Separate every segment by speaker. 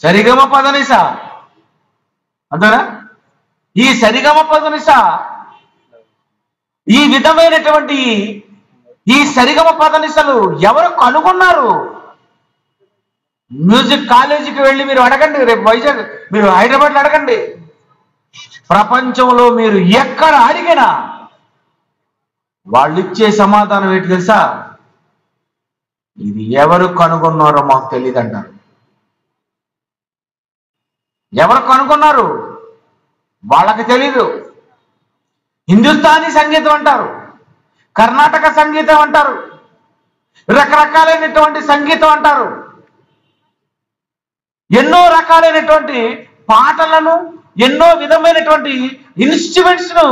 Speaker 1: సరిగమ పదనిస అంటారా? ఈ సరిగమ పదనిస, ఈ విధమైనటువంటి ఈ సరిగమ పదనిసలు ఎవరు కనుగొన్నారు? మ్యూజిక్ కాలేజీకి వెళ్ళి మీరు అడగండి, రేపు వైజాగ్ మీరు హైదరాబాద్లో అడగండి, ప్రపంచంలో మీరు ఎక్కడ అడిగినా వాళ్ళు ఇచ్చే సమాధానం ఏంటి తెలుసా? ఇది ఎవరు కనుగొన్నారో మాకు తెలియదు అంటారు. ఎవరు కనుగొన్నారు వాళ్ళకి తెలీదు. హిందుస్థానీ సంగీతం అంటారు, కర్ణాటక సంగీతం అంటారు, రకరకాలైనటువంటి సంగీతం అంటారు, ఎన్నో రకాలైనటువంటి పాటలను, ఎన్నో విధమైనటువంటి ఇన్స్ట్రుమెంట్స్ ను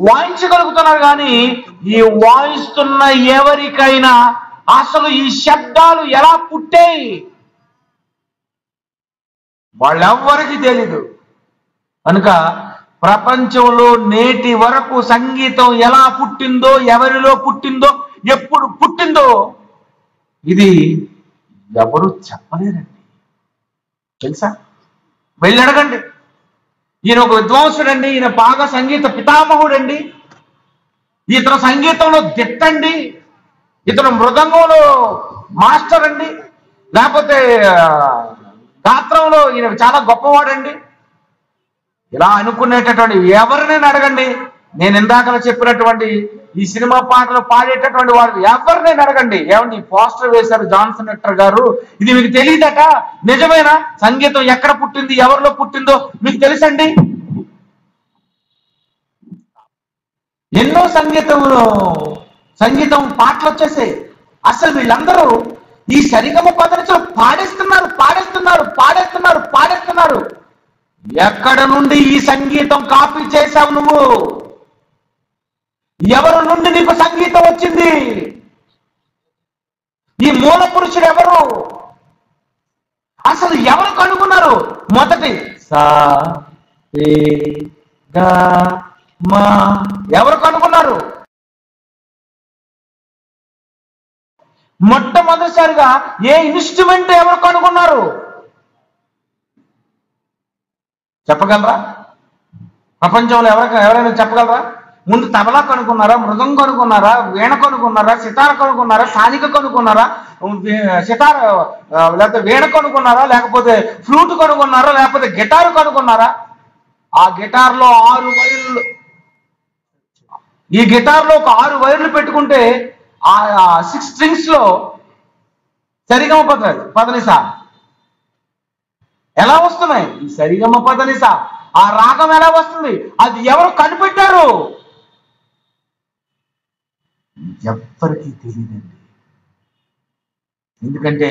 Speaker 1: వాయించగలుగుతున్నారు. కానీ ఈ వాయిస్తున్న ఎవరికైనా అసలు ఈ శబ్దాలు ఎలా పుట్టాయి వాళ్ళెవ్వరికీ తెలీదు. కనుక ప్రపంచంలో నేటి వరకు సంగీతం ఎలా పుట్టిందో, ఎవరిలో పుట్టిందో, ఎప్పుడు పుట్టిందో ఇది ఎవరు చెప్పలేరండి. తెలుసా? వెళ్ళి అడగండి. ఈయన ఒక విద్వాంసుడండి, ఈయన బాగా సంగీత పితామహుడండి, ఇతను సంగీతంలో దిట్టండి, ఇతను మృదంగంలో మాస్టర్ అండి, లేకపోతే గాత్రంలో ఈయన చాలా గొప్పవాడండి, ఇలా అనుకునేటటువంటి ఎవరినైనా అడగండి. నేను ఇందాక చెప్పినటువంటి ఈ సినిమా పాటలు పాడేటటువంటి వారు ఎవరినైనా అడగండి, ఏమండి పోస్టర్ వేశారు జాన్సన్ ఎక్టర్ గారు, ఇది మీకు తెలియదట, నిజమేనా? సంగీతం ఎక్కడ పుట్టింది, ఎవరిలో పుట్టిందో మీకు తెలుసండి? ఎన్నో సంగీతం పాటలు వచ్చేసాయి. అసలు వీళ్ళందరూ ఈ సరిగమ పదనిసలు పాడేస్తున్నారు పాడేస్తున్నారు పాడేస్తున్నారు పాడేస్తున్నారు. ఎక్కడ నుండి ఈ సంగీతం కాపీ చేశావు నువ్వు? ఎవరి నుండి నీకు సంగీతం వచ్చింది? ఈ మూల పురుషుడు ఎవరు? అసలు ఎవరు కనుగొన్నారు? మొదటి సా రే గా మా ఎవరు కనుగొన్నారు? మొట్టమొదటిసారిగా ఏ ఇన్స్ట్రుమెంట్ ఎవరు కనుగొన్నారు? చెప్పగలరా? ప్రపంచంలో ఎవరైనా చెప్పగలరా? ముందు తబలా కనుక్కున్నారా, మృగం కనుక్కున్నారా, వీణ కనుక్కున్నారా, సితార కనుక్కున్నారా, సానిక కనుక్కున్నారా, సితార లేకపోతే వీణ కనుక్కున్నారా, లేకపోతే ఫ్లూట్ కనుక్కున్నారా, లేకపోతే గిటారు కనుక్కున్నారా? ఆ గిటార్లో 6 వైర్లు, ఈ గిటార్లో ఒక 6 వైర్లు పెట్టుకుంటే ఆ 6 స్ట్రింగ్స్ లో సరిగమ పదనిస ఎలా వస్తున్నాయి? ఈ సరిగమ పదనిస ఆ రాగం ఎలా వస్తుంది? అది ఎవరు కనిపెట్టారు? ఎవ్వరికీ తెలియదండి. ఎందుకంటే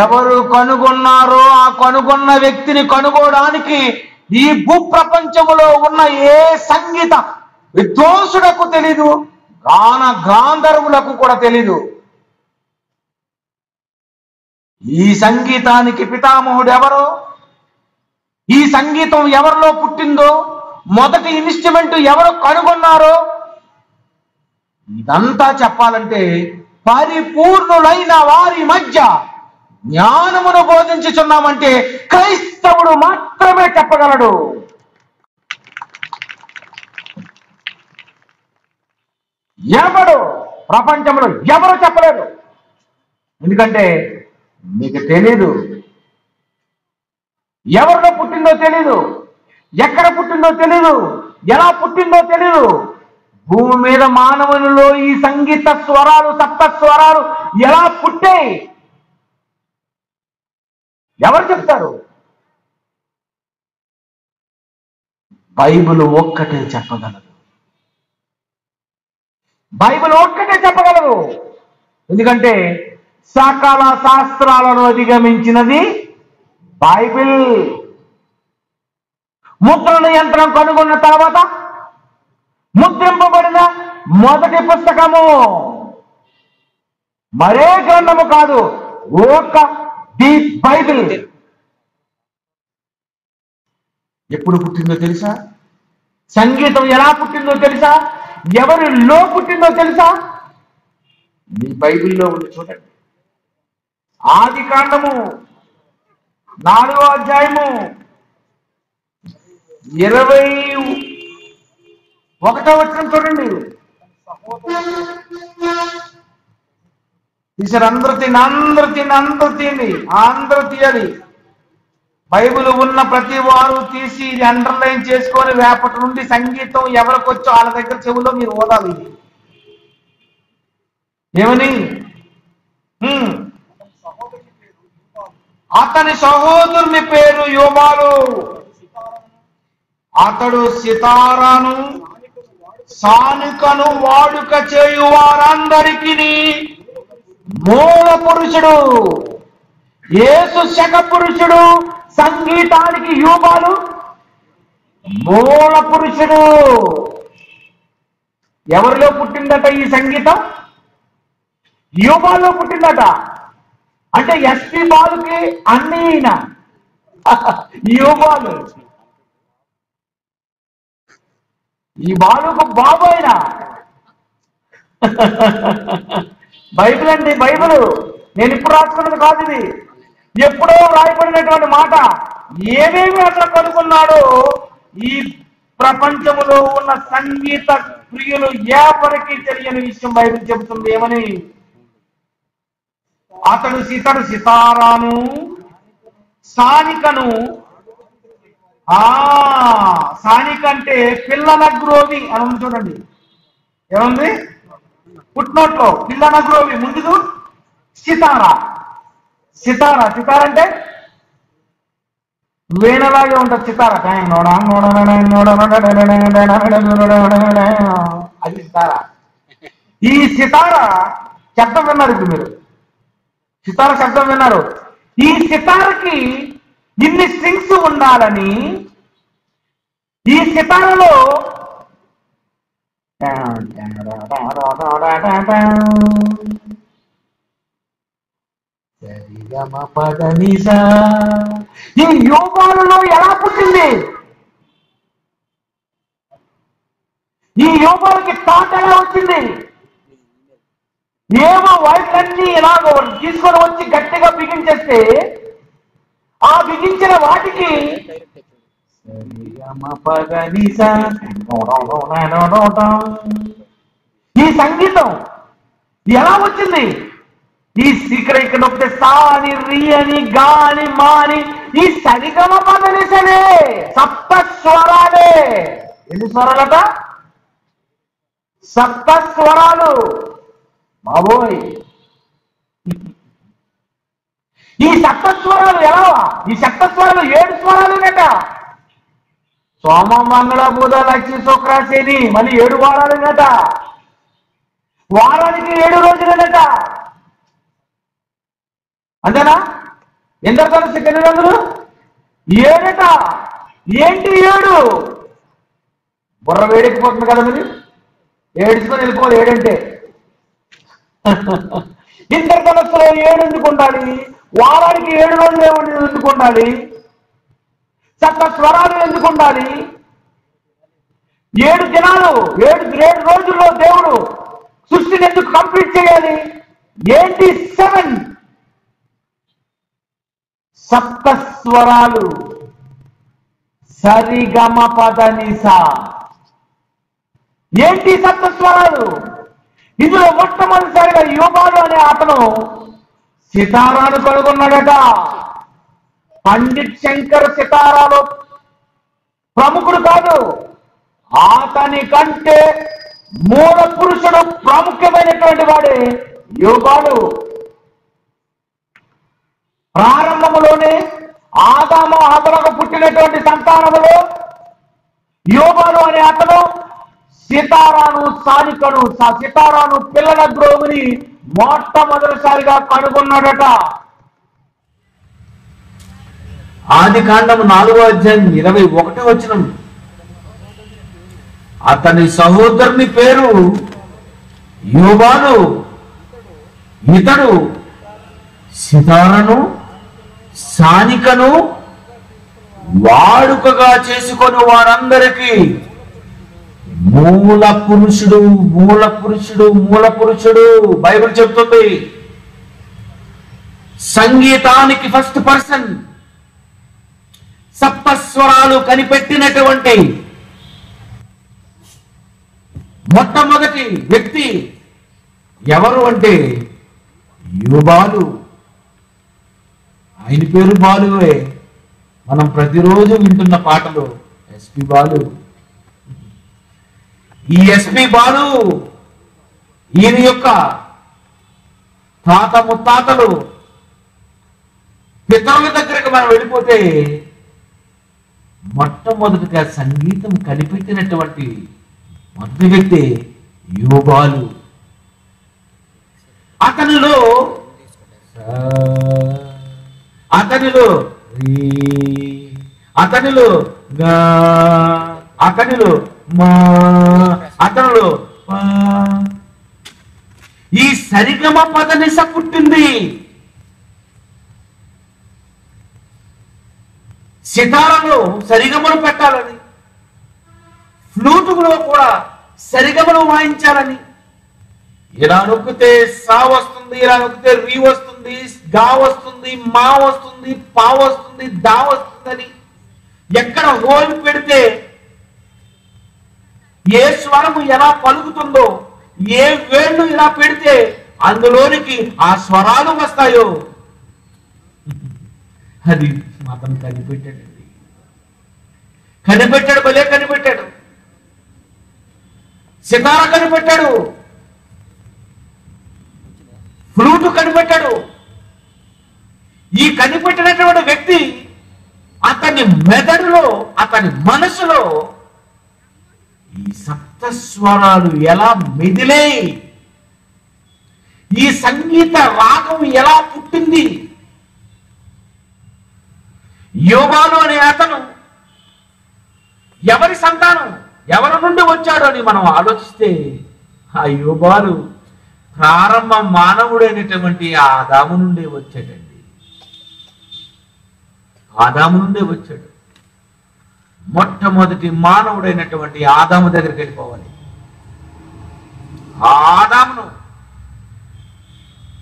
Speaker 1: ఎవరు కనుగొన్నారో ఆ కనుగొన్న వ్యక్తిని కనుగోడానికి ఈ భూప్రపంచములో ఉన్న ఏ సంగీత విద్వాంసులకు తెలీదు, గాన గాంధర్వులకు కూడా తెలీదు. ఈ సంగీతానికి పితామహుడు ఎవరో, ఈ సంగీతం ఎవరిలో పుట్టిందో, మొదటి ఇన్స్ట్రుమెంట్ ఎవరు కనుగొన్నారో, ఇదంతా చెప్పాలంటే పరిపూర్ణులైన వారి మధ్య జ్ఞానమును బోధించుచున్నామంటే క్రైస్తవుడు మాత్రమే చెప్పగలడు. ఎవడు ప్రపంచంలో ఎవరు చెప్పలేరు. ఎందుకంటే మీకు తెలీదు, ఎవరిలో పుట్టిందో తెలీదు, ఎక్కడ పుట్టిందో తెలీదు, ఎలా పుట్టిందో తెలీదు. భూమి మీద మానవునిలో ఈ సంగీత స్వరాలు, సప్త స్వరాలు ఎలా పుట్టాయి ఎవరు చెప్తారు? బైబిల్ ఒక్కటే చెప్పగలదు. బైబిల్ ఒక్కటే చెప్పగలదు. ఎందుకంటే సకల శాస్త్రాలను అధిగమించినది బైబిల్. ముద్రణ యంత్రం కనుగొన్న తర్వాత ముద్రింపబడిన మొదటి పుస్తకము మరే గ్రంథము కాదు, ఒక్క ది బైబిల్. ఎప్పుడు పుట్టిందో తెలుసా? సంగీతం ఎలా పుట్టిందో తెలుసా? ఎవరిలో పుట్టిందో తెలుసా? మీ బైబిల్లో ఉంది, చూడండి. ఆది కాండము 4వ అధ్యాయము 21వ వచనం చూడండి. తీసారు, అందరూ తీయాలి. బైబిల్ ఉన్న ప్రతి వారు తీసి ఇది అండర్లైన్ చేసుకొని రేపటి నుండి సంగీతం ఎవరికి వచ్చో వాళ్ళ దగ్గర చెవులో మీరు ఓదాలి. ఏమని? అతని సహోదరుని పేరు యోబాలు. అతడు సితారాను సానుకను వాడుక చేయు వారందరికీ మూల పురుషుడు. యేసు శక పురుషుడు, సంగీతానికి యోబాలు మూల పురుషుడు. ఎవరిలో పుట్టిందట ఈ సంగీతం? యోబాలో పుట్టిందట. అంటే ఎస్పి బాలుకి అన్నీ ఈయన యోబాలు. ఈ బాలుకు బాబు అయినా. బైబిల్ అండి, బైబిల్ నేను ఇప్పుడు రాసుకున్నది కాదు, ఇది ఎప్పుడో రాయబడినటువంటి మాట. ఏమేమి అట్లా కనుక్కున్నాడో ఈ ప్రపంచంలో ఉన్న సంగీత ప్రియులు ఎవరికి తెలియని విషయం బైబిల్ చెబుతుంది. ఏమని? అతడు సితారాను సానికను, సానిక అంటే పిల్లల గ్రోవి అని ఉంది చూడండి. ఏముంది పుట్టినోట్లో? పిల్లల గ్రోవి. ముందుకు సితారా అంటే వీణలాగే ఉంటుంది సితారా. అది సితారా. ఈ సితారా శబ్దం విన్నారు ఇప్పుడు మీరు. సితార శబ్దం విన్నారు. ఈ సితారకి ఇన్ని స్ట్రింగ్స్ ఉండాలని ఈ సితారలో ఈ యోగాలలో ఎలా పుట్టింది? ఈ యోగాలకి తాట ఎలా వచ్చింది? ఏమో వాటిలన్నీ ఎలాగో తీసుకొని వచ్చి గట్టిగా బిగించేస్తే ఆ బిగించిన వాటికి ఈ సంగీతం ఎలా వచ్చింది? ఈ ఇక్కడ ఒకటి సాని రి అని గాని మాని ఈ సరిగమ పదనిసలే సప్త స్వరాలే. ఎన్ని స్వరాలట? సప్త స్వరాలు. బాబోయ్, ఈ సప్తస్వరాలు ఎలా? ఈ సప్తస్వరాలు 7 స్వరాలునట. సోమ మంగళ బుధ లక్ష్మి శుక్ర శని, మళ్ళీ 7 వారాలునట. వారానికి 7 రోజులనట. అంతేనా? ఎందరు కలిసి ఎన్ని 7 ఏంటి 7? బుర్ర వేడెక్కిపోతుంది కదా మరి. ఏడుచుకొని వెళ్ళిపోవాలి 7 అంటే. ఇంద్రధనస్సులో 7 ఎందుకు ఉండాలి? వారానికి 7 రోజులు ఎందుకు ఉండాలి? సప్త స్వరాలు ఎందుకు ఉండాలి? 7 దినాలు 7 రోజుల్లో దేవుడు సృష్టిని ఎందుకు కంప్లీట్ చేయాలి? ఏంటి 7 సప్త స్వరాలు? సరిగమ పదనిసా. ఏంటి సప్త స్వరాలు? ఇందులో మొట్టమొదటిసారిగా యోబాలు అనే అతను సితారాను కనుగొన్నాడట. పండిత్ శంకర్ సితారాలో ప్రముఖుడు కాదు, అతని కంటే మూల పురుషుడు ప్రాముఖ్యమైనటువంటి వాడే యోబాలు. ప్రారంభములోనే ఆదాము హవ్వలకు పుట్టినటువంటి సంతానములో యోబాలు అనే అతను సితారాను సానికను సితారాను పిల్లల గ్రోవుని మొట్టమొదటిసారిగా కనుగొన్నాడట. ఆదికాండము 4వ అధ్యాయం 21వ వచనం. అతని సహోదరుని పేరు యోబాలు. ఇతడు సితారను సానికను వాడుకగా చేసుకొని వారందరికీ మూల పురుషుడు. మూల పురుషుడు మూల పురుషుడు బైబిల్ చెప్తుంది. సంగీతానికి ఫస్ట్ పర్సన్ సప్తస్వరాలు కనిపెట్టినటువంటి మొట్టమొదటి వ్యక్తి ఎవరు అంటే యోబాలు. ఆయన పేరు బాలువే. మనం ప్రతిరోజు వింటున్న పాటలు ఎస్పి బాలు. ఈ ఎస్పి బాలు ఈయన యొక్క తాత ముత్తాతలు పితరుల దగ్గరకు మనం వెళ్ళిపోతే మొట్టమొదటిగా సంగీతం కనిపెట్టినటువంటి మొదటి వ్యక్తి యోబాలు. అతనిలో అతనిలో అతనిలో అతనిలో అతనిలో ఈ సరిగమ పదనిస పుట్టింది. సితారంలో సరిగమలు పెట్టాలని, ఫ్లూటులో కూడా సరిగమలు వాయించాలని. ఇలా నొక్కితే సా వస్తుంది, ఇలా నొక్కితే రీ వస్తుంది, గా వస్తుంది, మా వస్తుంది, పా వస్తుంది, దా వస్తుందని ఎక్కడ హోల్ పెడితే ఏ స్వరము ఎలా పలుకుతుందో, ఏ వేళ్ళు ఇలా పెడితే అందులోనికి ఆ స్వరాలు వస్తాయో అది అతను కనిపెట్టాడండి. కనిపెట్టాడు, భలే కనిపెట్టాడు. సితార కనిపెట్టాడు, ఫ్లూటు కనిపెట్టాడు. ఈ కనిపెట్టినటువంటి వ్యక్తి అతని మెదడులో, అతని మనసులో ఈ సప్తస్వరాలు ఎలా మెదిలే, ఈ సంగీత రాగం ఎలా పుట్టింది. యోబాలు అనే అతను ఎవరి సంతానం, ఎవరి నుండి వచ్చాడు అని మనం ఆలోచిస్తే ఆ యోబాలు ప్రారంభ మానవుడైనటువంటి ఆదాము నుండే వచ్చాడండి. ఆదాము నుండే వచ్చాడు. మొట్టమొదటి మానవుడైనటువంటి ఆదాము దగ్గరికి వెళ్ళిపోవాలి. ఆ ఆదామును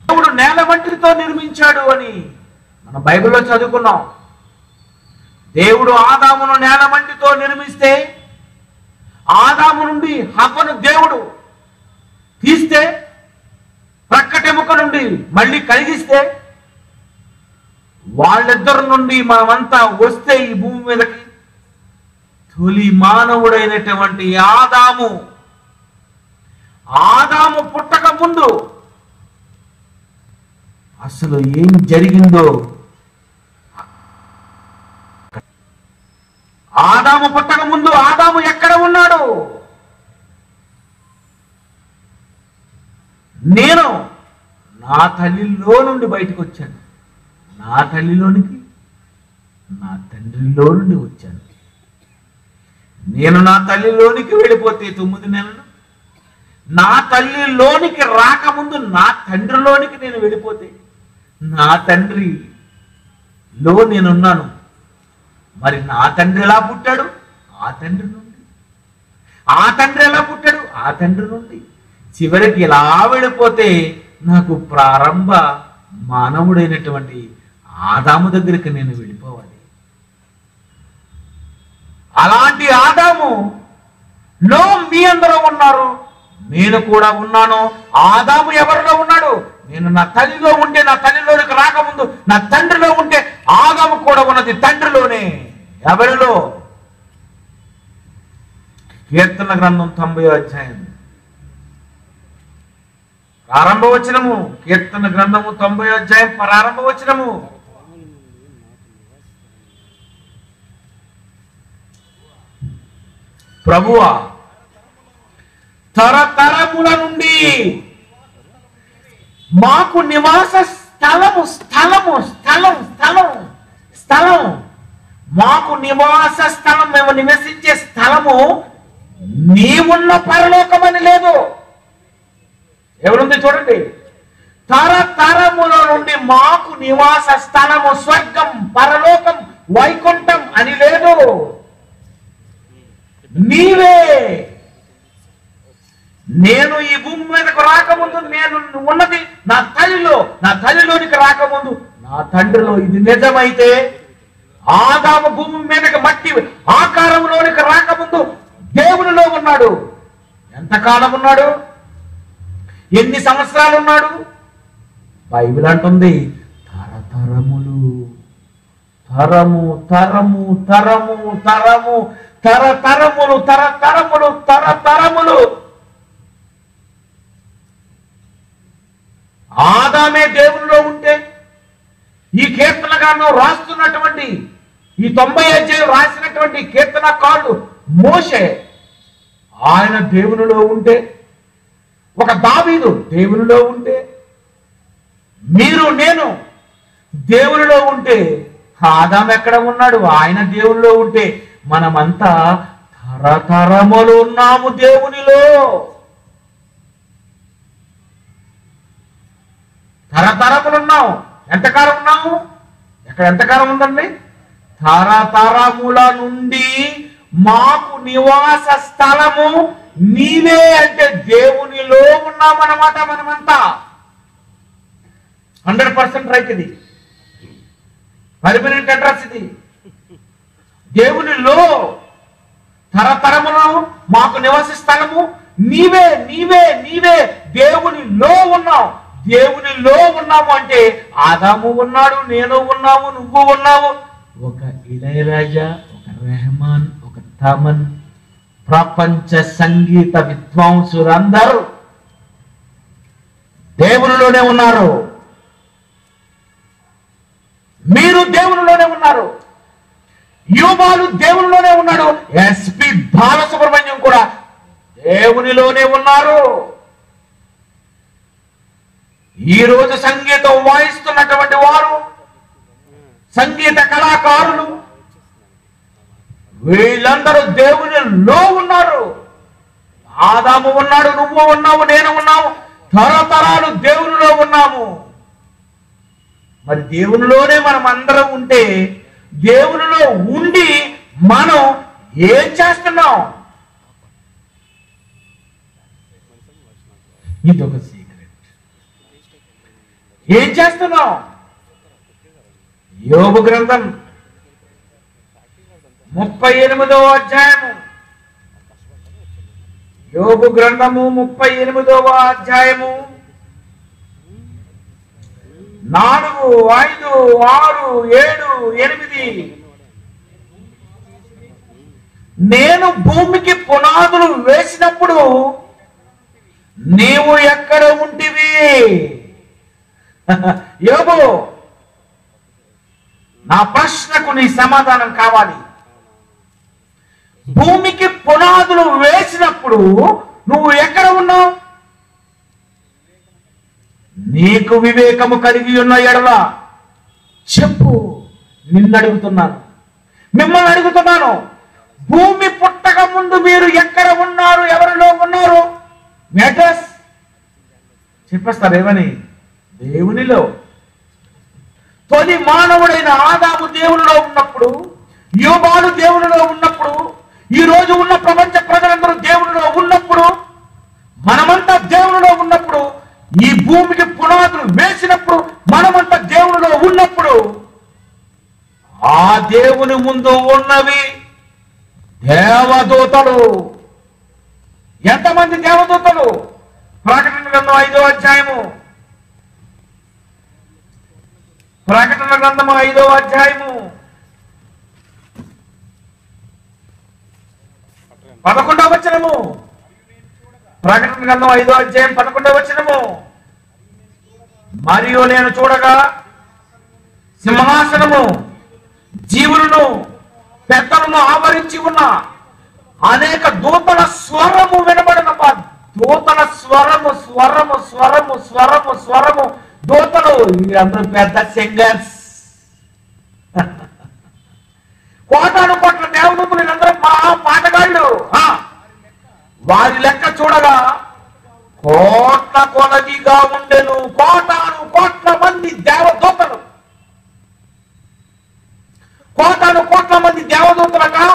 Speaker 1: దేవుడు నేల మట్టితో నిర్మించాడు అని మన బైబిల్లో చదువుకున్నాం. దేవుడు ఆదామును నేల మట్టితో నిర్మిస్తే, ఆదాము నుండి హవ్వను దేవుడు తీస్తే, ప్రక్కటెముక నుండి మళ్ళీ కలిగిస్తే, వాళ్ళిద్దరి నుండి మనమంతా వస్తే ఈ భూమి మీదకి తొలి మానవుడైనటువంటి ఆదాము, ఆదాము పుట్టక ముందు అసలు ఏం జరిగిందో, ఆదాము పుట్టక ముందు ఆదాము ఎక్కడ ఉన్నాడు? నేను నా తల్లిలో నుండి బయటకు వచ్చాను, నా తల్లిలోనికి నా తండ్రిలో నుండి వచ్చాను. నేను నా తల్లిలోనికి వెళ్ళిపోతే 9 నెలలు, నా తల్లిలోనికి రాకముందు నా తండ్రిలోనికి నేను వెళ్ళిపోతే నా తండ్రిలో నేనున్నాను. మరి నా తండ్రి ఎలా పుట్టాడు? ఆ తండ్రి నుండి. ఆ తండ్రి ఎలా పుట్టాడు? ఆ తండ్రి నుండి. చివరికి ఇలా వెళ్ళిపోతే నాకు ప్రారంభ మానవుడైనటువంటి ఆదాము దగ్గరికి నేను వెళ్ళిపోవాలి. అలాంటి ఆదాము లో మీ అందరూ ఉన్నారు, నేను కూడా ఉన్నాను. ఆదాము ఎవరిలో ఉన్నాడు? నేను నా తల్లిలో ఉంటే, నా తల్లిలోనికి రాకముందు నా తండ్రిలో ఉంటే, ఆదాము కూడా ఉన్నది తండ్రిలోనే. ఎవరిలో? కీర్తన గ్రంథం 90వ అధ్యాయం ప్రారంభ వచనము. కీర్తన గ్రంథము 90వ అధ్యాయం ప్రారంభ వచనము. ప్రభువా, తరతరముల నుండి మాకు నివాస స్థలము, స్థలము, స్థలం, స్థలం, స్థలం, మాకు నివాస స్థలం, మేము నివసించే స్థలము నీవున్న పరలోకమని లేదు. ఎవరుంది చూడండి. తరతరముల నుండి మాకు నివాస స్థలము స్వర్గం, పరలోకం, వైకుంఠం అని లేదు. నీవే. నేను ఈ భూమి మీదకు రాకముందు నేను ఉన్నది నా తల్లిలో, నా తల్లిలోనికి రాకముందు నా తండ్రిలో. ఇది నిజమైతే ఆదాము భూమి మీదకి మట్టి ఆకారంలోనికి రాకముందు దేవునిలో ఉన్నాడు. ఎంతకాలం ఉన్నాడు? ఎన్ని సంవత్సరాలు ఉన్నాడు? బైబిల్ అంటుంది తరతరములు. తరము తరము తరము తరము తరతరములు తరతరములు తరతరములు. ఆదామే దేవునిలో ఉంటే ఈ కీర్తనగాను రాస్తున్నటువంటి ఈ 90 అధ్యాయం రాసినటువంటి కీర్తనకారుడు మోషే ఆయన దేవునిలో ఉంటే, ఒక దావీదు దేవునిలో ఉంటే, మీరు నేను దేవునిలో ఉంటే, ఆదాము ఎక్కడ ఉన్నాడు? ఆయన దేవునిలో ఉంటే మనమంతా తరతరములు ఉన్నాము దేవునిలో. తరతరములు ఉన్నాం. ఎంతకాలం ఉన్నాము? ఎక్కడ ఎంతకాలం ఉందండి? తరతరముల నుండి మాకు నివాస స్థలము నీవే అంటే దేవునిలో ఉన్నామన్నమాట. మనమంతా 100% రైట్. ఇది పర్మనెంట్ అడ్రస్. ఇది దేవునిలో తరతరములు మాకు నివాస స్థలము నీవే నీవే నీవే. దేవునిలో ఉన్నావు. దేవునిలో ఉన్నాము అంటే ఆదాము ఉన్నాడు, నేను ఉన్నాము, నువ్వు ఉన్నావు. ఒక ఇళయరాజా, ఒక రెహమాన్, ఒక తమన్, ప్రపంచ సంగీత విద్వాంసులందరూ దేవునిలోనే ఉన్నారు. మీరు దేవునిలోనే ఉన్నారు. యువాలు దేవునిలోనే ఉన్నాడు. ఎస్పి బాలసుబ్రహ్మణ్యం కూడా దేవునిలోనే ఉన్నారు. ఈ రోజు సంగీతం వాయిస్తున్నటువంటి వారు, సంగీత కళాకారులు, వీళ్ళందరూ దేవునిలో ఉన్నారు. ఆదాము ఉన్నాడు, నువ్వు ఉన్నావు, నేను ఉన్నాము, తరతరాలు దేవునిలో ఉన్నాము. మరి దేవునిలోనే మనం అందరం ఉంటే, దేవునిలో ఉండి మనం ఏం చేస్తున్నాం? ఇదొక సీక్రెట్. ఏం చేస్తున్నాం? యోబు గ్రంథం 38వ అధ్యాయము. యోబు గ్రంథము 38వ అధ్యాయము 4, 5, 6, 7, 8. నేను భూమికి పునాదులు వేసినప్పుడు నీవు ఎక్కడ ఉంటివి? యోబు, నా ప్రశ్నకు నీ సమాధానం కావాలి. భూమికి పునాదులు వేసినప్పుడు నువ్వు ఎక్కడ ఉన్నావు? నీకు వివేకము కలిగి ఉన్న ఎడల చెప్పు. నిన్ను అడుగుతున్నాను, మిమ్మల్ని అడుగుతున్నాను. భూమి పుట్టక ముందు మీరు ఎక్కడ ఉన్నారు? ఎవరిలో ఉన్నారు? మేటర్స్ చెప్పేస్తారు. ఏమని? దేవునిలో. తొలి మానవుడైన ఆదాము దేవునిలో ఉన్నప్పుడు, యోబాలు దేవునిలో ఉన్నప్పుడు, ఈ రోజు ఉన్న ప్రపంచ ప్రజలందరూ దేవునిలో ఉన్నప్పుడు, మనమంతా దేవునిలో ఉన్నప్పుడు, ఈ భూమికి పునాదులు వేసినప్పుడు, మనమంతా దేవునిలో ఉన్నప్పుడు, ఆ దేవుని ముందు ఉన్నవి దేవదూతలు. ఎంతమంది దేవదూతలు? ప్రకటన గ్రంథం 5వ అధ్యాయము. ప్రకటన గ్రంథము 5వ అధ్యాయము 11వ వచనము. ప్రకటన గ్రంథం 5వ అధ్యాయం 11వ వచనము. మరియు నేను చూడగా సింహాసనము, జీవులను, పెద్దలను ఆవరించి ఉన్న అనేక దూతల స్వరము వినబడిన. దూతల స్వరము స్వరము స్వరము స్వరము స్వరము. దూతలు అందరూ పెద్ద సింగర్స్. కోటాను కోట్ల దేవదూతలు, వీళ్ళందరూ మహా పాటగాళ్ళు. వారి లెక్క చూడగా కోట్ల కొలదిగా ఉండెను. కోటాను కోట్ల మంది దేవదూతలు, కోటాను కోట్ల మంది దేవదూతలుగా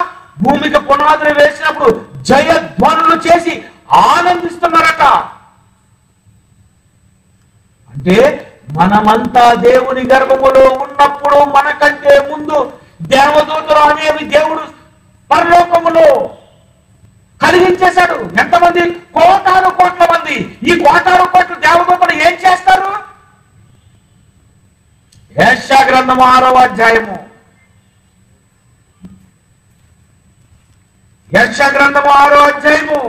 Speaker 1: భూమికి పునాదులు వేసినప్పుడు జయధ్వనులు చేసి ఆనందిస్తున్నారట. అంటే మనమంతా దేవుని గర్భములో ఉన్నప్పుడు మనకంటే ముందు దేవదూతలు అనేవి దేవుడు పరలోకములో కలిగించేశాడు. ఎంతమంది? కోటాను కోట్ల మంది. ఈ కోటాను కోట్ల దేవదూతలు ఏం చేస్తారు? యెషయా గ్రంథము 6వ అధ్యాయము, యెషయా గ్రంథము 6వ అధ్యాయము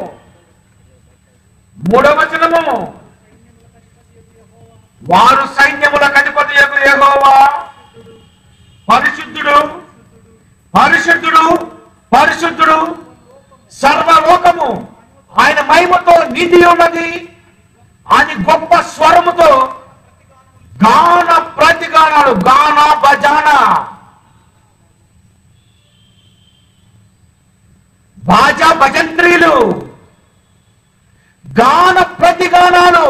Speaker 1: 3వ వచనము, వారు సైన్యములకు అధిపతియగు యెహోవా పరిశుద్ధుడు, పరిశుద్ధుడు, పరిశుద్ధుడు, సర్వలోకము ఆయన మహిమతో నిండి ఉన్నది అని గొప్ప స్వరముతో గాన ప్రతిగానాలు, గాన భజాన, బాజా భజంత్రీలు, గాన ప్రతిగానాలు,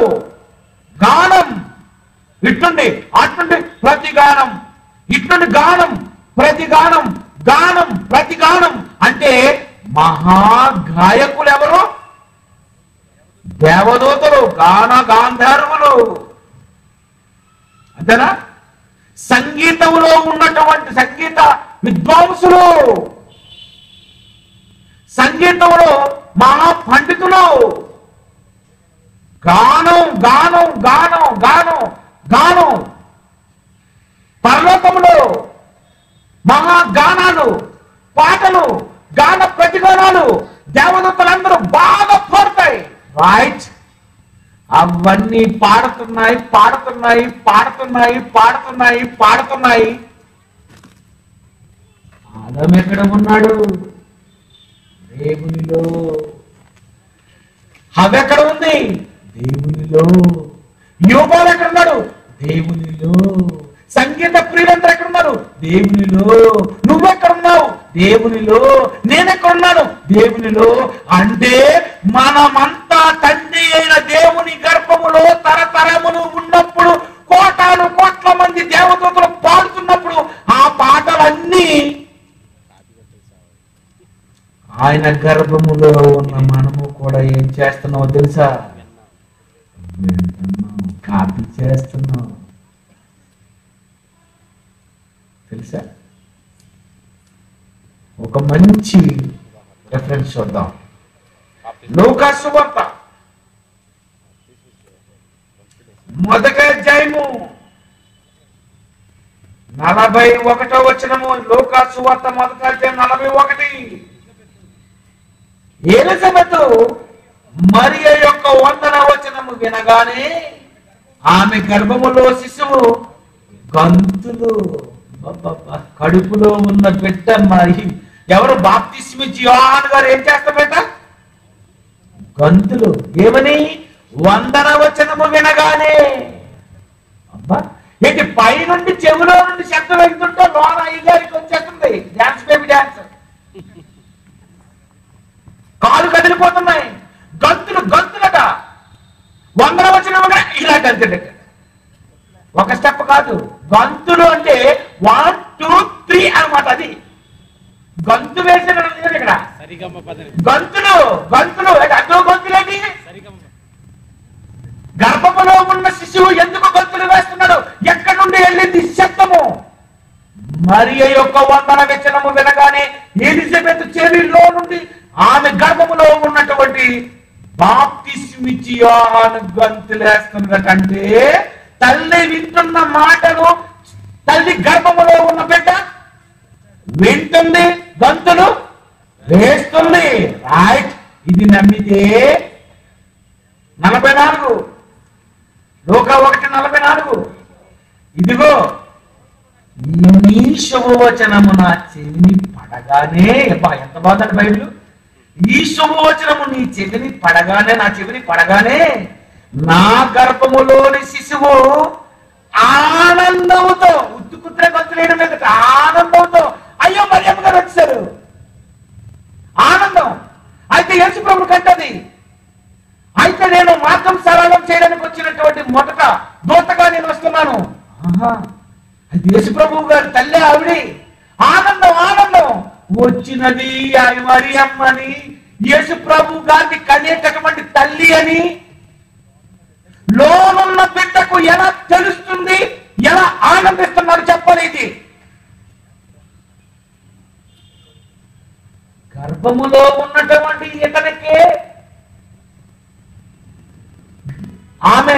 Speaker 1: గానం ఇట్లుండి అట్లుండి ప్రతిగానం, ఇట్లుండి గానం ప్రతిగానం, గానం ప్రతిగానం. అంటే మహాగాయకులు ఎవరు? దేవదూతలు, గాన గాంధర్వులు. అంతేనా? సంగీతంలో ఉన్నటువంటి సంగీత విద్వాంసులు, సంగీతంలో మహా పండితులు. గానం గానం గానం గానం గానం. పరలోకములో మహాగానాలు, పాటలు, గాన ప్రతిగానాలు దేవదూతలందరూ బాగా పాడతాయి. రైట్? అవన్నీ పాడుతున్నాయి పాడుతున్నాయి పాడుతున్నాయి పాడుతున్నాయి పాడుతున్నాయి. ఆదాము ఎక్కడ ఉన్నాడు? దేవునిలో. హవ్వ ఎక్కడ ఉంది? దేవునిలో. యోబు ఎక్కడున్నాడు? దేవునిలో. సంగీత ప్రియులందరూ ఎక్కడున్నారు? దేవునిలో. నువ్వెక్కడున్నావు? దేవునిలో. నేనెక్కడున్నాను? దేవునిలో. అంటే మనమంతా తండ్రి అయిన దేవుని గర్భములో తరతరములు ఉన్నప్పుడు కోటాను కోట్ల మంది దేవదూతలు పాడుతున్నప్పుడు ఆ పాటలన్నీ ఆయన గర్భములో ఉన్న మనము కూడా ఏం చేస్తున్నామో తెలుసా? వింటున్నాం, కాపీ చేస్తున్నాం. తెలుసా? ఒక మంచి రెఫరెన్స్ చూద్దాం. లూకా సువార్త 1వ అధ్యాయము 41వ వచనము. లూకా సువార్త 1వ అధ్యాయం 41. ఎలిజబెతు మరియ యొక్క వందన వచనము వినగానే ఆమె గర్భములో శిశువు గంతులు. కడుపులో ఉన్న బిడ్డ. మరి ఎవరు? బాప్తిస్మిచ్చి యోహాను గారు ఏం చేస్తారట? గంతులు. ఏమని? వందన వచనము వినగానే. అబ్బా, ఏంటి పై నుండి చెవిలో నుండి శబ్దం వెళ్తుంటే లోన అయ్యగారికి వచ్చేస్తుంది. Dance, baby dance. కాలు కదిలిపోతున్నాయి. గంతులు గంతులట. వందన వచనముగా ఇలా గంతులట. ఒక స్టెప్ కాదు, గంతులు అంటే 1 2 3 అన్నమాట. అది గంతు వేసిన ఇక్కడ గంతులు గంతులు. అదో గంతులేంటి? గర్భములో ఉన్న శిశువు ఎందుకు గంతులు వేస్తున్నాడు? ఎక్కడి నుండి వెళ్ళింది శబ్దము? మరియ యొక్క వందన వచనము వినగానే ఎలిజబెత్ చెవిలో నుండి ఆమె గర్భములో ఉన్నటువంటి బాప్తిస్మిచ్చి యోహాను గంతులేస్తున్నదంటే తల్లి వింటున్న మాటలు తల్లి గర్భములో ఉన్న బిడ్డ వింటుంది, గంతులు వేస్తుంది. రైట్? ఇది నమ్మితే 44, లూకా 1:44. ఇదిగో నీ శుభవచనము నా చెవిని పడగానే. ఎంత బాగుందండి బైబిల్. ఈ శుభవచనము నీ చెవిని పడగానే, నా చెవిని పడగానే నా గర్భములోని శిశువు ఆనందంతో, ఉత్తుకుత్రే గంతులేయడం లేదు, ఆనందంతో. అయ్యో మరియమ్మ గారు వచ్చారు. ఆనందం. అయితే యేసు ప్రభు కంటది. అయితే నేను మార్గం సరళం చేయడానికి వచ్చినటువంటి మొదట దూతగా నేను వస్తున్నాను. అది యేసు ప్రభు గారు తల్లి ఆవిడ. ఆనందం ఆనందం. వచ్చినది మరియమ్మని, యేసు ప్రభు గారిని కనేటటువంటి తల్లి అని లోనున్న బిడ్డకు ఎలా తెలుస్తుంది? ఎలా ఆనందిస్తున్నారు చెప్పలేదు. గర్భములో ఉన్నటువంటి ఇతనికి ఆమె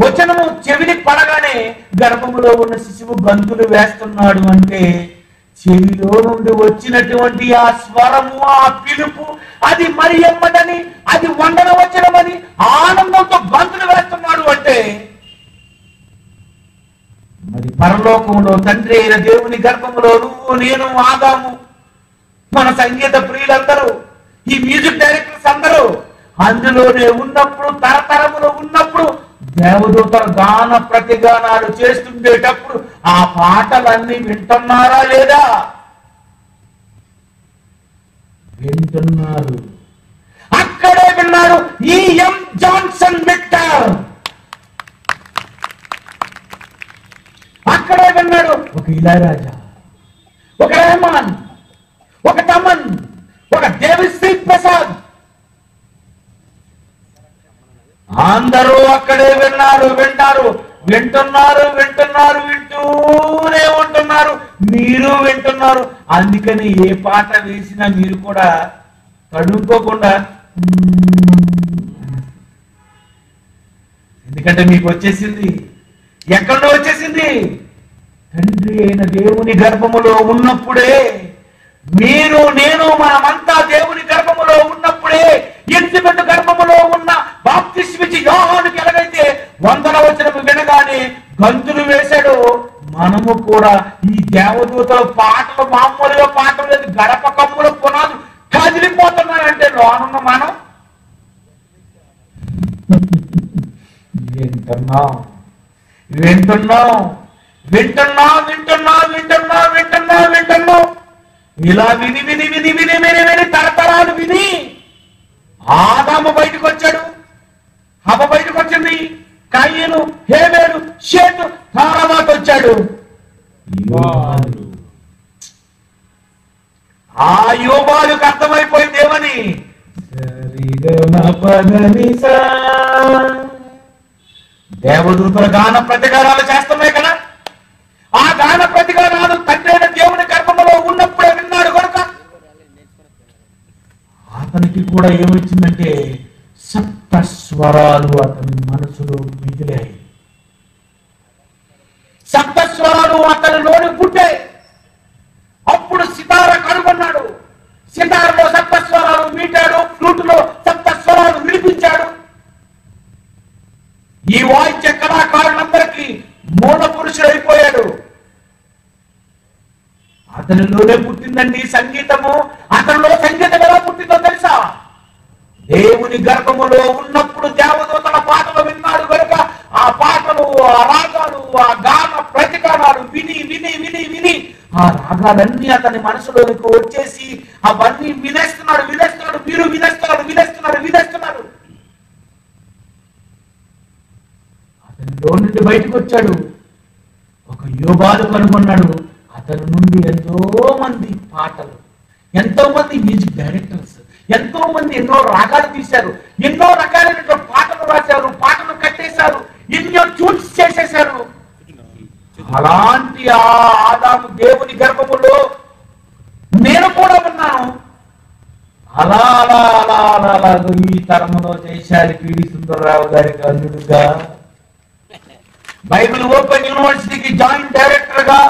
Speaker 1: వచనము చెవిని పడగానే గర్భములో ఉన్న శిశువు గంతులు వేస్తున్నాడు అంటే చెవిలో నుండి వచ్చినటువంటి ఆ స్వరము, ఆ పిలుపు, అది మరియమ్మదని, అది వందన వచనమని ఆనందంతో గంతులు వేస్తున్నాడు అంటే మరి పరలోకంలో తండ్రి అయిన దేవుని గర్భములో నువ్వు, నేను, ఆదాము, మన సంగీత ప్రియులందరూ, ఈ మ్యూజిక్ డైరెక్టర్స్ అందరూ అందులోనే ఉన్నప్పుడు, తరతరములో ఉన్నప్పుడు దేవదూతల గాన ప్రతిగానాలు చేస్తుండేటప్పుడు ఆ పాటలన్నీ వింటున్నారా లేదా? వింటున్నారు. అక్కడే విన్నారు ఈ.ఎం. Johnson Victor. అక్కడే విన్నాడు ఒక ఇళయరాజా, ఒక రెహమాన్, ఒక తమన్, ఒక దేవిశ్రీ ప్రసాద్. అందరూ అక్కడే వింటున్నారు, వింటూనే ఉంటున్నారు. మీరు వింటున్నారు. అందుకని ఏ పాట వేసినా మీరు కూడా తడుకోకుండా, ఎందుకంటే మీకు వచ్చేసింది. ఎక్కడో వచ్చేసింది. తండ్రి అయిన దేవుని గర్భములో ఉన్నప్పుడే, మీరు, నేను, మనమంతా దేవుని గర్భములో ఉన్నప్పుడే, ఎలిజబెత్ గర్భములో ఉన్న బాప్తిస్మిచ్చి యోహానుకి ఎలాగైతే వందన వచనము వినగానే గంతులు వేశాడు, మనము కూడా ఈ దేవదూతల పాటలు మామూలుగా పాటలు లేదు, గడప కమ్ముల పునాదు కదిలిపోతున్నాయంటే లోనున్న మనం వింటున్నాం. ఇలా విని తరతరాలు విని ఆదాము బయటకు వచ్చాడు, హవ్వ బయటకు వచ్చింది, కయ్యను, హేబేలు, షేతు తర్వాత వచ్చాడు యోబాలు. ఆ యోబాలుకు అర్థమైపోయింది ఏమని, దేవదూతల గాన ప్రతిగానాలు చేస్తున్నాయి కదా. ఆ గాన ప్రతిగానాలు తండ్రి అయిన దేవుని గర్భంలో ఉన్నప్పుడే విన్నాడు కనుక అతనికి కూడా ఏమొచ్చిందంటే సప్తస్వరాలు అతని మనసులో మిగిలాయి. సప్తస్వరాలు అతనిలోని పుట్టాయి. అప్పుడు సితార కనుగొన్నాడు. సితారలో సప్తస్వరాలు మీటాడు, ఫ్లూటులో సప్తస్వరాలు వినిపించాడు. ఈ వాయిద్య కళాకారులందరికీ మూల పురుషుడు అయిపోయాడు. అతనిలోనే పుట్టిందండి సంగీతము. అతనిలో సంగీతం ఎలా పుట్టిందో తెలుసా? దేవుని గర్భములో ఉన్నప్పుడు దేవదూతల పాటలు విన్నాడు కనుక ఆ పాటలు, ఆ రాగాలు, ఆ గాన ప్రతిగానాలు విని విని విని విని ఆ రాగాలన్నీ అతని మనసులోనికి వచ్చేసి అవన్నీ వినేస్తున్నాడు. మీరు వినేస్తున్నారు. అతనిలో నుండి బయటకు వచ్చాడు. ఒక యోబాలు కనుగొన్నాడు. అతని నుండి ఎంతో మంది పాటలు, ఎంతో మంది మ్యూజిక్ డైరెక్టర్స్, ఎంతో మంది ఎన్నో రాగాలు తీశారు, ఎన్నో రకాలైన పాటలు రాశారు, పాటలు కట్టేశారు, ఎన్నో ట్యూన్స్ చేసేశారు. అలాంటి ఆ ఆదాము దేవుని గర్భములో నేను కూడా ఉన్నాను. అలా అలా అలా అలా అలా ఈ తరములో జయశాలి పిడి సుందరరావు గారికి అల్లుడుగా, బైబిల్ ఓపెన్ యూనివర్సిటీకి జాయింట్ డైరెక్టర్ గా,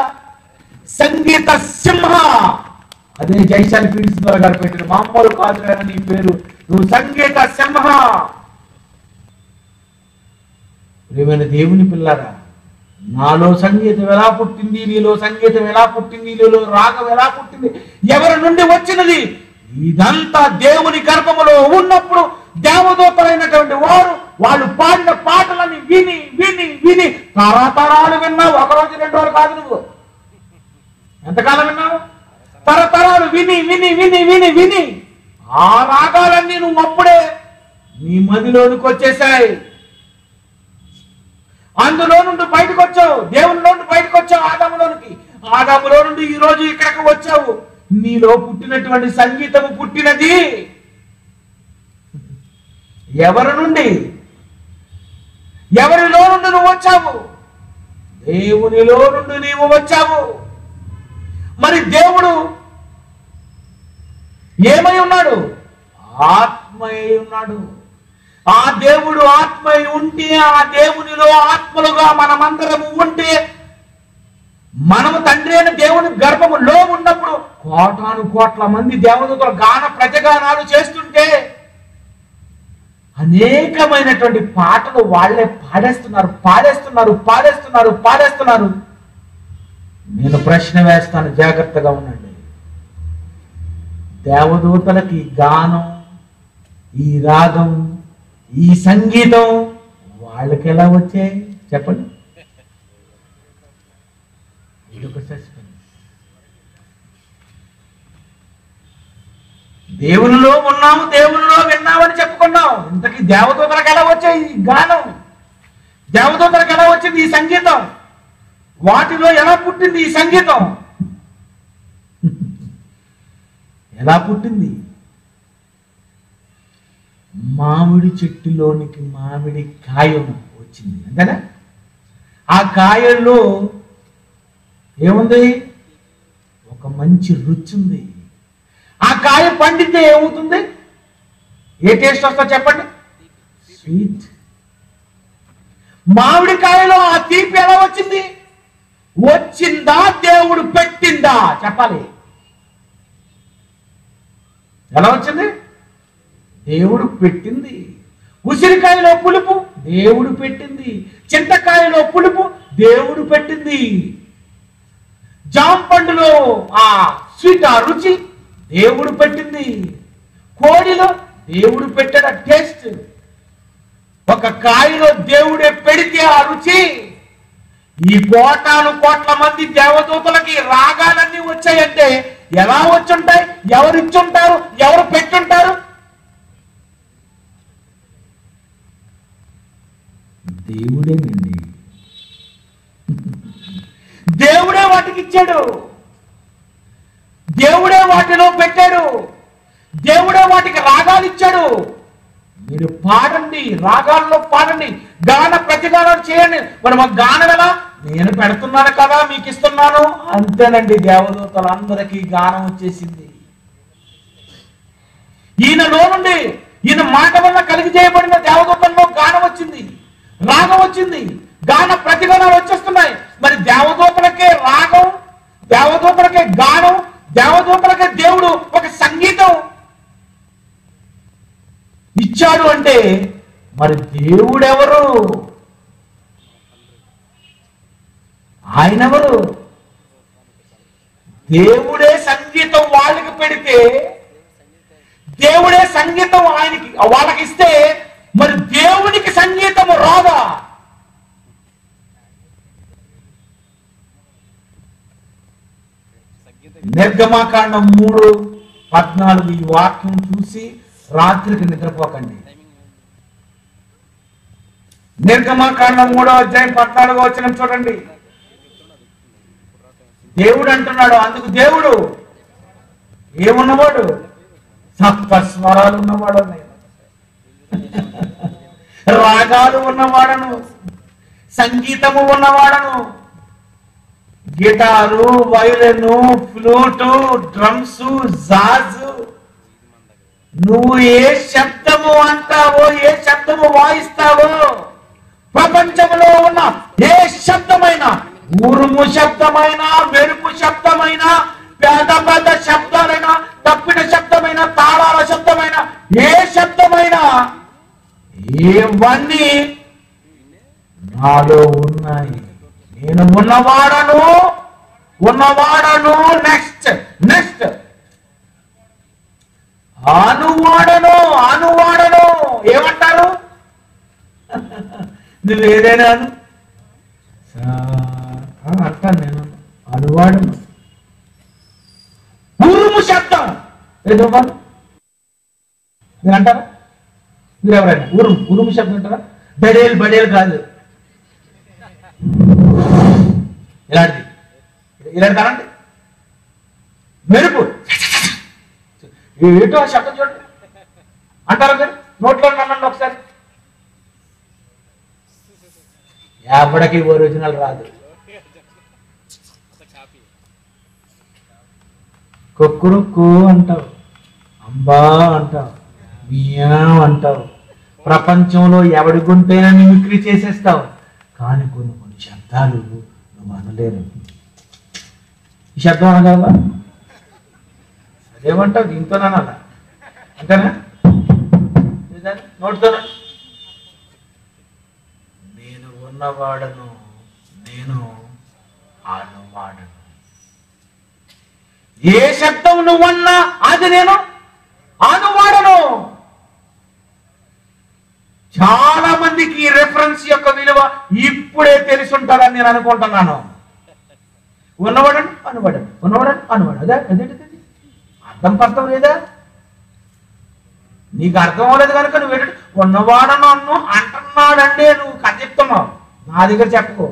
Speaker 1: సంగీత సింహ, అదే జయశాలి పిడి సుందరరావు గారు పెట్టిన మామూలు కాదు కదా నీ పేరు, నువ్వు సంగీత సింహ. ప్రియమైన దేవుని పిల్లరా, నాలో సంగీతం ఎలా పుట్టింది, నీలో సంగీతం ఎలా పుట్టింది, నీలో రాగం ఎలా పుట్టింది, ఎవరి నుండి వచ్చినది? ఇదంతా దేవుని గర్భములో ఉన్నప్పుడు దేవదూతలైనటువంటి వాళ్ళు పాడిన పాటలని విని విని విని తరతరాలు విన్నావు. ఒక రోజు 2 రోజులు కాదు, నువ్వు ఎంతకాలం విన్నావు? తరతరాలు విని విని విని విని విని ఆ రాగాలన్నీ నువ్వు అప్పుడే నీ మదిలోనికి వచ్చేసాయి. అందులో నుండి బయటకు వచ్చావు, దేవునిలో నుండి బయటకు వచ్చావు, ఆదాములో నుండి ఈ రోజు ఇక్కడికి వచ్చావు. నీలో పుట్టినటువంటి సంగీతము పుట్టినది ఎవరి నుండి? ఎవరిలో నుండి నువ్వు వచ్చావు? దేవునిలో నుండి నీవు వచ్చావు. మరి దేవుడు ఏమై ఉన్నాడు? ఆత్మై ఉన్నాడు. ఆ దేవుడు ఆత్మై ఉంటే, ఆ దేవునిలో ఆత్మలుగా మనమందరము ఉంటే, మనము తండ్రి అయిన దేవుని గర్భములో ఉన్నప్పుడు కోటాను కోట్ల మంది దేవదూతలు గాన ప్రజగానాలు చేస్తుంటే అనేకమైనటువంటి పాటలు వాళ్ళే పాడేస్తున్నారు. నేను ప్రశ్న వేస్తాను, జాగ్రత్తగా ఉండండి. దేవదూతలకి ఈ గానం, ఈ రాగం, ఈ సంగీతం వాళ్ళకి ఎలా వచ్చాయి చెప్పండి? ఇదొక సస్పెన్స్. దేవునిలో ఉన్నాము, దేవునిలో విన్నామని చెప్పుకున్నాం. ఇంతకీ దేవదూతలకు ఎలా వచ్చాయి ఈ గానం? దేవదూతలకు ఎలా వచ్చింది ఈ సంగీతం? వాటిలో ఎలా పుట్టింది ఈ సంగీతం? ఎలా పుట్టింది? మామిడి చెట్టులోనికి మామిడి కాయ వచ్చింది, అంతేనా? ఆ కాయల్లో ఏముంది? ఒక మంచి రుచి ఉంది. ఆ కాయ పండితే ఏమవుతుంది? ఏ టేస్ట్ వస్తా చెప్పండి? స్వీట్. మామిడి కాయలో ఆ తీపి ఎలా వచ్చింది? వచ్చిందా దేవుడు పెట్టిందా చెప్పాలి? ఎలా వచ్చింది? దేవుడు పెట్టింది. ఉసిరికాయలో పులుపు దేవుడు పెట్టింది. చింతకాయలో పులుపు దేవుడు పెట్టింది. జామ పండులో ఆ స్వీట్, ఆ రుచి దేవుడు పెట్టింది. కోడిలో దేవుడు పెట్టిన టేస్ట్. ఒక కాయలో దేవుడే పెడితే ఆ రుచి. ఈ కోటాను కోట్ల మంది దేవదూతలకి రాగాలన్నీ వచ్చాయంటే ఎలా వచ్చుంటాయి? ఎవరు ఇచ్చుంటారు? ఎవరు పెట్టుంటారు? దేవుడేనండి. దేవుడే వాటికి ఇచ్చాడు. దేవుడే వాటిలో పెట్టాడు. దేవుడే వాటికి రాగాలు ఇచ్చాడు. మీరు పాడండి, రాగాల్లో పాడండి, గాన ప్రతిగానం చేయండి. మరి మాకు గానం ఎలా? నేను పెడుతున్నాను కదా, మీకు ఇస్తున్నాను అంతేనండి. దేవదూతలందరికీ గానం వచ్చేసింది. ఈయనలో నుండి, ఈయన మాట వల్ల కలిగి చేయబడిన దేవదూతల్లో గానం వచ్చింది, రాగం వచ్చింది, గాన ప్రతిగానాలు వచ్చేస్తున్నాయి. మరి దేవదూతలకే రాగం, దేవదూతలకే గానం, దేవదూతలకే దేవుడు ఒక సంగీతం ఇచ్చాడు అంటే మరి దేవుడెవరు? ఆయనెవరు? దేవుడే సంగీతం వాళ్ళకి పెడితే, దేవుడే సంగీతం ఆయనకి వాళ్ళకి ఇస్తే మరి దేవునికి సంగీతము రాదా? నిర్గమకాండం 3:14 ఈ వాక్యం చూసి రాత్రికి నిద్రపోకండి. నిర్గమకాండం 3:14 చూడండి. దేవుడు అంటున్నాడు, అందుకు దేవుడు ఏమున్నవాడు? సప్తస్వరాలు ఉన్నవాడు, రాగాలు ఉన్నవాడను, సంగీతము ఉన్నవాడను, గిటారు, వైలిను, ఫ్లూటు, డ్రమ్స్, జాజ్. నువ్వు ఏ శబ్దము అంటావో, ఏ శబ్దము వాయిస్తావో, ప్రపంచంలో ఉన్న ఏ శబ్దమైనా, ఉరుము శబ్దమైనా, మెరుపు శబ్దమైనా, పెద్ద పెద్ద శబ్దాలైనా, తప్పిన శబ్దమైనా, తాళాల శబ్దమైనా, ఏ శబ్దమైనా, ఇవన్నీ నాలో ఉన్నాయి. నేను ఉన్నవాడను. నెక్స్ట్ అనువాడను. ఏమంటారు? నువ్వు ఏదైనా అంటాను. నేను అనువాడను. ఉరుము శబ్దం ఏదో మీరు అంటారా? మీరు ఎవరైనా ఉరుము శబ్దం అంటారా? బడేలు కాదు, ఇలాంటిదానండి. మెరుపు ఏటో శబ్దం చూడండి అంటారా? మీరు నోట్లో అనండి ఒకసారి. ఎవడికి ఒరిజినల్ రాదు. కొక్కురుక్కు అంటావు, అంబా అంటావు, మియావ్ అంటావు, ప్రపంచంలో ఎవడి గుంటైనా మిమిక్రీ చేసేస్తావు. కానీ కొన్ని కొన్ని శబ్దాలు నువ్వు అనలేరు. ఈ శబ్దం అనగలవా? అదేమంటావు, దీంతో అనాలా అంతేనా? నోటితోనా? నేను ఉన్నవాడను, నేను ఆనువాడను. ఏ శబ్దం నువ్వన్నా అది నేను ఆనువాడను. చాలా మందికి ఈ రెఫరెన్స్ యొక్క విలువ ఇప్పుడే తెలిసి ఉంటారని నేను అనుకుంటున్నాను. ఉన్నవాడను అనువాడను, ఉన్నవాడను అనువాడు. అదే అదేంటి అర్థం పర్థం లేదా? నీకు అర్థం అవ్వలేదు కనుక నువ్వు ఉన్నవాడను అన్ను అంటున్నాడంటే నువ్వు కథ చెప్తున్నావు. నా దగ్గర చెప్పకు.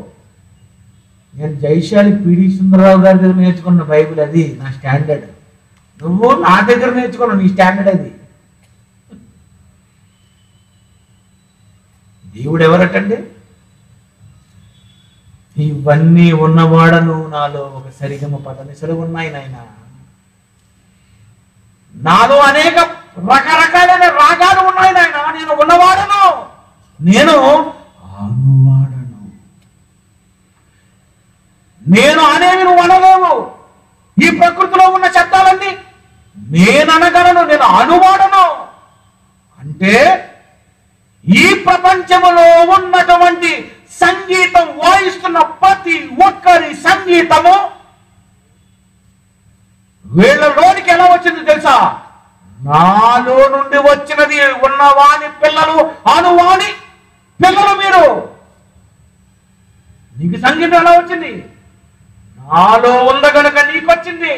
Speaker 1: నేను జైశాలి పిడి సుందరరావు గారి దగ్గర నేర్చుకున్న బైబిల్, అది నా స్టాండర్డ్. నువ్వు నా దగ్గర నేర్చుకున్నావు, నీ స్టాండర్డ్ అది. దేవుడు ఎవరటండి? ఇవన్నీ ఉన్నవాడను, నాలో ఒక సరిగమ పదనిసలు ఉన్నాయి నాయన. నాలో అనేక రకరకాలైన రాగాలు ఉన్నాయి నాయన. నేను ఉన్నవాడను, నేను ఆనువాడను. నేను అనేవి నువ్వు అనలేవు. ఈ ప్రకృతిలో ఉన్న శబ్దాలన్నీ నేను అనగలను, నేను అనువాడను. అంటే ఈ ప్రపంచములో ఉన్నటువంటి సంగీతం వాయిస్తున్న ప్రతి ఒక్కరి సంగీతము వీళ్ళలోనికి ఎలా వచ్చింది తెలుసా? నాలో నుండి వచ్చినది. ఉన్నవాని పిల్లలు, అనువాని పిల్లలు మీరు. నీకు సంగీతం ఎలా వచ్చింది? నాలో ఉన్న గనుక నీకొచ్చింది.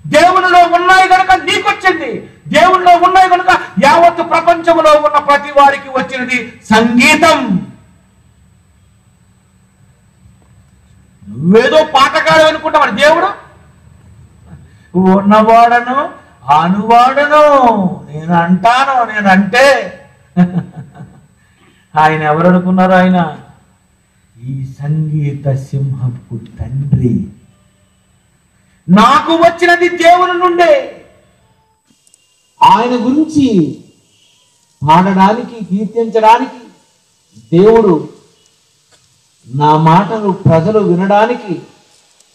Speaker 1: దేవునిలో ఉన్నాయి గనుక నీకొచ్చింది. దేవునిలో ఉన్నాయి కనుక యావత్తు ప్రపంచంలో ఉన్న ప్రతి వారికి వచ్చినది సంగీతం. నువ్వేదో పాటగాడు అనుకుంటావు. దేవుడు ఉన్నవాడను అనువాడను, నేను అంటాను, నేనంటే ఆయన ఎవరు అనుకున్నారు? ఆయన ఈ సంగీత సింహపు తండ్రి. నాకు వచ్చినది దేవుని నుండే. ఆయన గురించి పాడడానికి, కీర్తించడానికి దేవుడు నా మాటలు ప్రజలు వినడానికి,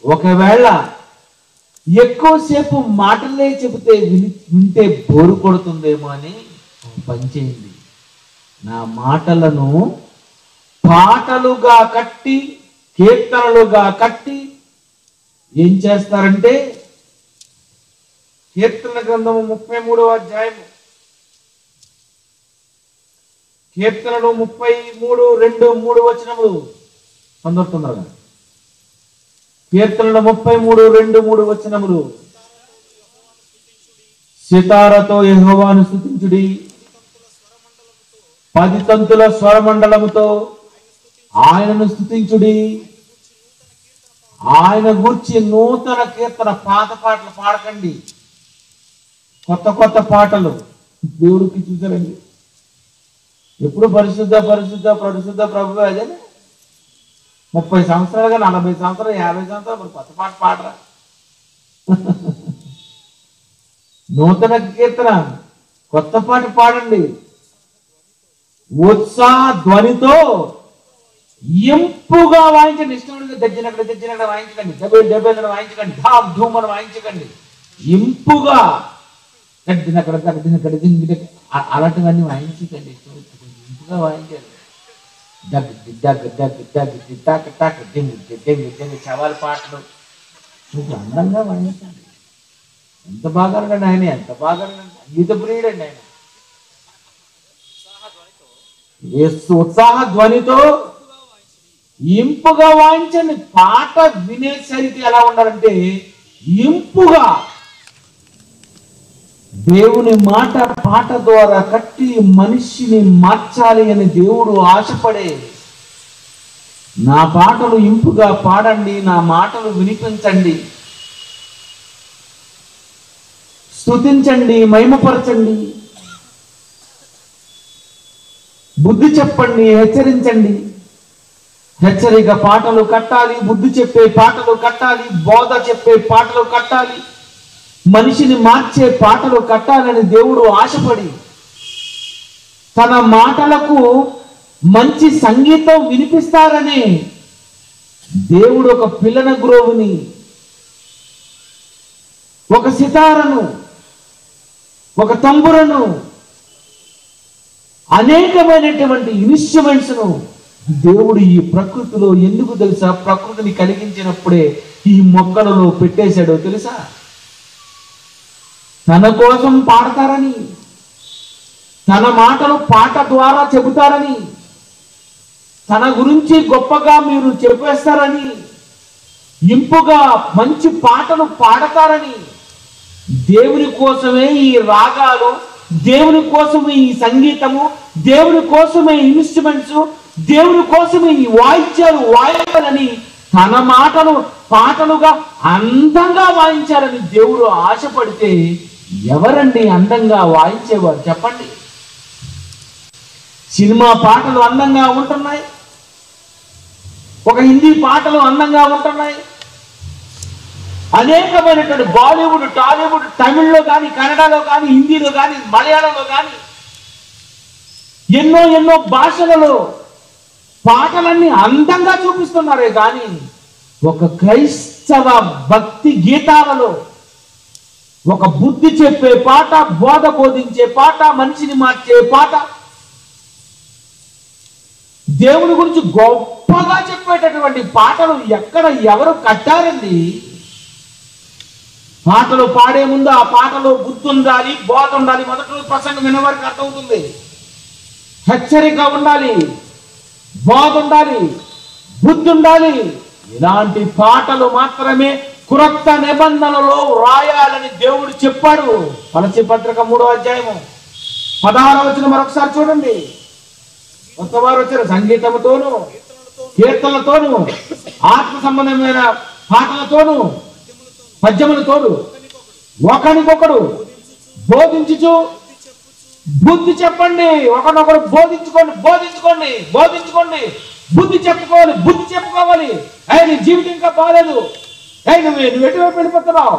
Speaker 1: ఒకవేళ ఎక్కువసేపు మాటలే చెబితే వింటే బోరు కొడుతుందేమో అని పని చేయండి. నా మాటలను పాటలుగా కట్టి, కీర్తనలుగా కట్టి ఏం చేస్తారంటే, కీర్తన గ్రంథము 33వ అధ్యాయము, కీర్తనలు 33, 2, 3 వచనములు తొందరగా. కీర్తనలు 33, 2, 3 వచనములు. సితారతో యెహోవాను స్తుతించుడి, 10 తంతుల స్వరమండలముతో ఆయనను స్తుతించుడి. ఆయన గూర్చి నూతన కీర్తన, పాత పాటలు పాడకండి, కొత్త కొత్త పాటలు దేవుడికి. చూసారండి, ఎప్పుడు పరిశుద్ధ పరిశుద్ధ పరిశుద్ధ ప్రభు. అదే 30 సంవత్సరాలుగా, 40 సంవత్సరాలు, 50 సంవత్సరాలు మరి కొత్త పాట పాడరా? నూతన కీర్తన, కొత్త పాట పాడండి. ఉత్సాహ ధ్వనితో ఇంపుగా వాయించండి. ఇష్టం దజ్జినక్కడ వాయించకండి, డెబ్బేలను వాయించకండి, ఢామ్ ధూమ్ అని వాయించకండి. ఇంపుగా గడ్డినక్కడ అలాంటివన్నీ వాయించకండి. ఇంపుగా వాయించండి. దగ్గ దగ్గ దగ్గ దగ్గ టాక్ టాక్ డింగ్ డింగ్ డింగ్ చవాల పాటలు అందంగా వాయించండి. ఎంత బాగా అండి ఆయన, ఎంత బాగా సంగీత ప్రియుడండి ఆయన. ఉత్సాహ ధ్వనితో ఇంపుగా వాయించండి. పాట వినేసరికి ఎలా ఉండాలంటే ఇంపుగా. దేవుని మాట పాట ద్వారా కట్టి మనిషిని మార్చాలి అని దేవుడు ఆశపడే. నా పాటలు ఇంపుగా పాడండి, నా మాటలు వినిపించండి, స్తుతించండి, మహిమపరచండి, బుద్ధి చెప్పండి, హెచ్చరించండి. హెచ్చరిక పాటలు కట్టాలి, బుద్ధి చెప్పే పాటలు కట్టాలి, బోధ చెప్పే పాటలు కట్టాలి.
Speaker 2: మనిషిని మార్చే పాటలు కట్టాలని దేవుడు ఆశపడి తన మాటలకు మంచి సంగీతం వినిపిస్తారని దేవుడు ఒక పిల్లన గ్రోవుని, ఒక సితారను, ఒక తంబురను, అనేకమైనటువంటి ఇన్స్ట్రుమెంట్స్ ను దేవుడు ఈ ప్రకృతిలో ఎందుకు తెలుసా? ప్రకృతిని కలిగించినప్పుడే ఈ మొక్కలలో పెట్టేశాడో తెలుసా? తన కోసం పాడతారని, తన మాటలు పాట ద్వారా చెబుతారని, తన గురించి గొప్పగా మీరు చెప్పేస్తారని, ఇంపుగా మంచి పాటలు పాడతారని, దేవుని కోసమే ఈ రాగాలు, దేవుని కోసమే ఈ సంగీతము, దేవుని కోసమే ఇన్స్ట్రుమెంట్స్, దేవుని కోసమే ఈ వాయిద్యాలు వాయాలని తన మాటలు పాటలుగా అందంగా వాయించాలని దేవుడు ఆశపడితే ఎవరండి అందంగా వాయించేవారు చెప్పండి? సినిమా పాటలు అందంగా ఉంటున్నాయి, ఒక హిందీ పాటలు అందంగా ఉంటున్నాయి, అనేకమైనటువంటి బాలీవుడ్, టాలీవుడ్, తమిళ్లో కానీ, కన్నడలో కానీ, హిందీలో కానీ, మలయాళంలో కానీ ఎన్నో ఎన్నో భాషలలో పాటలన్నీ అందంగా చూపిస్తున్నారే కానీ ఒక క్రైస్తవ భక్తి గీతాలలో ఒక బుద్ధి చెప్పే పాట, బోధ బోధించే పాట, మనిషిని మార్చే పాట, దేవుని గురించి గొప్పగా చెప్పేటటువంటి పాటలు ఎక్కడ ఎవరు కట్టారండి? పాటలు పాడే ముందు ఆ పాటలో బుద్ధి ఉండాలి, బోధ ఉండాలి. మొదటి రోజు ప్రసంగం వినేవారికి అర్థమవుతుంది. హెచ్చరిక ఉండాలి, బోధ ఉండాలి, బుద్ధి ఉండాలి. ఇలాంటి పాటలు మాత్రమే క్రొత్త నిబంధనలో రాయాలని దేవుడు చెప్పాడు. కొలస్సీ పత్రిక 3వ అధ్యాయము 16వ వచనం మరొకసారి చూడండి. కొత్తవారు వచ్చారు సంగీతముతోను, కీర్తనలతోను, ఆత్మ సంబంధమైన పాటలతోను, పద్యములతోను ఒకరికొకడు బోధించుచు బుద్ధి చెప్పండి. ఒకరినొకరు బోధించుకోండి, బోధించుకోండి, బోధించుకోండి. బుద్ధి చెప్పుకోవాలి, బుద్ధి చెప్పుకోవాలి. నీ జీవితం ఇంకా బాగాలేదు, నువ్వు ఎటువైపు వెళ్ళిపోతున్నావు,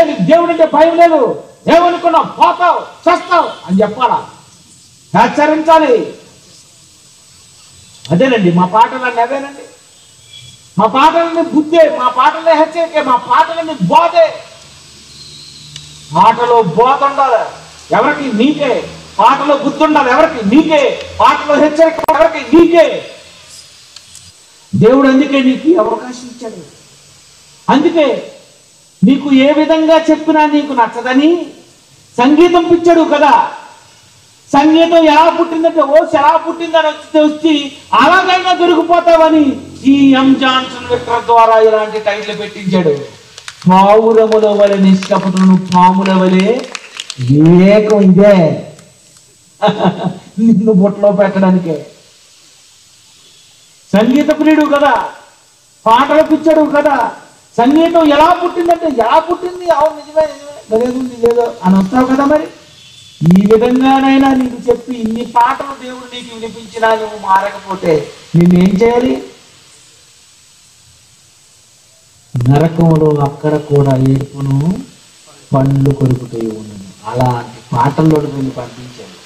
Speaker 2: నీకు దేవుడు అంటే భయం లేదు, ఏమనుకున్నావు, పోతావు, చస్తావు అని చెప్పాలా, హెచ్చరించాలి. అదేనండి మా పాటలన్నీ, అదేనండి మా పాటలన్నీ బుద్ధే, మా పాటలే హెచ్చరికే, మా పాటలన్నీ బోధే. పాటలో బోధ ఉండాలి ఎవరికి? నీకే. పాటలో బుద్ధి ఉండాలి ఎవరికి? నీకే. పాటలో హెచ్చరిక ఎవరికి? నీకే. దేవుడు అందుకే నీకు అవకాశం ఇచ్చాడు. అందుకే నీకు ఏ విధంగా చెప్పినా నీకు నచ్చదని సంగీతం పిచ్చాడు కదా. సంగీతం ఎలా పుట్టిందంటే ఎలా పుట్టిందని వచ్చి అలాగైనా దొరికిపోతావని ఈ ఎం జాన్సన్ విక్టర్ ద్వారా ఇలాంటి టైటిల్ పెట్టించాడు. పావురముల వలె నిష్కపటులను పాముల వలె వివేకం ఇదే నిన్ను బొట్లో పెట్టడానికే. సంగీత ప్రియుడు కదా, పాటలు పిచ్చాడు కదా. సంగీతం ఎలా పుట్టిందంటే ఎలా పుట్టింది, అవును నిజమే నిజమే లేదు లేదో అని వస్తావు కదా. మరి ఈ విధంగానైనా నీకు చెప్పి ఇన్ని పాటలు దేవుడు నీకు వినిపించినా నువ్వు మారకపోతే నేనేం చేయాలి? నరకంలో అక్కడ కూడా ఏర్పును పండ్లు కొరుకుతూ ఉన్నది. అలాంటి పాటల్లో వెళ్ళి పంపించాడు.